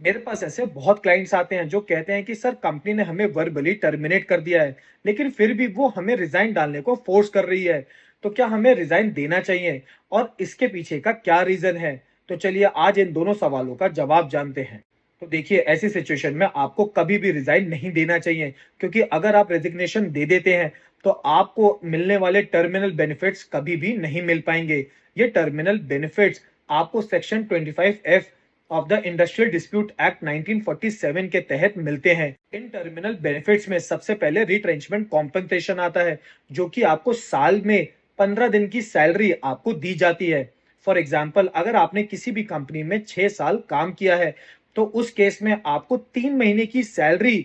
मेरे पास ऐसे बहुत क्लाइंट्स आते हैं जो कहते हैं कि सर कंपनी ने हमें वर्बली टर्मिनेट कर दिया है, लेकिन फिर भी वो हमें रिजाइन डालने को फोर्स कर रही है। तो क्या हमें रिजाइन देना चाहिए और इसके पीछे का क्या रीजन है? तो चलिए आज इन दोनों सवालों का जवाब जानते हैं। तो देखिए, ऐसी सिचुएशन में आपको कभी भी रिजाइन नहीं देना चाहिए, क्योंकि अगर आप रेजिग्नेशन दे देते हैं तो आपको मिलने वाले टर्मिनल बेनिफिट्स कभी भी नहीं मिल पाएंगे। ये टर्मिनल बेनिफिट्स आपको section 25F of the industrial dispute act 1947 के तहत मिलते हैं। इन टर्मिनल बेनिफिट्स में सबसे पहले रिट्रेंचमेंट कॉम्पनसेशन आता है, जो कि आपको साल में 15 दिन की सैलरी आपको दी जाती है। फॉर एग्जाम्पल, अगर आपने किसी भी कंपनी में 6 साल काम किया है, तो उस केस में आपको 3 महीने की सैलरी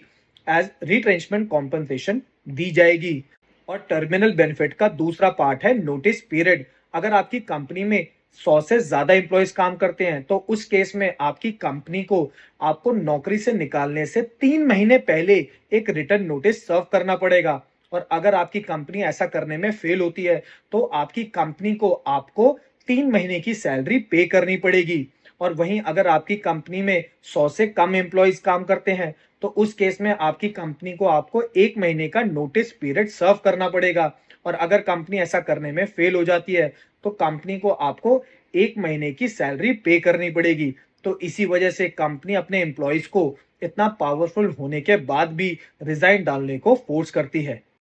एज रिट्रेंचमेंट कॉम्पनसेशन दी जाएगी। और टर्मिनल बेनिफिट का दूसरा पार्ट है नोटिस पीरियड। अगर आपकी कंपनी में 100 से ज्यादा एम्प्लॉयज काम करते हैं, तो उस केस में आपकी कंपनी को आपको नौकरी से निकालने से 3 महीने पहले एक रिटर्न नोटिस सर्व करना पड़ेगा। और अगर आपकी कंपनी ऐसा करने में फेल होती है, तो आपकी कंपनी को आपको 3 महीने की सैलरी पे करनी पड़ेगी। और वहीं अगर आपकी कंपनी में 100 से कम एम्प्लॉयज काम करते हैं, तो उस केस में आपकी कंपनी को आपको 1 महीने का नोटिस पीरियड सर्व करना पड़ेगा। और अगर कंपनी ऐसा करने में फेल हो जाती है, तो कंपनी को आपको 1 महीने की सैलरी पे करनी पड़ेगी। तो इसी वजह से कंपनी अपने एम्प्लॉयज को इतना पावरफुल होने के बाद भी रिजाइन डालने को फोर्स करती है।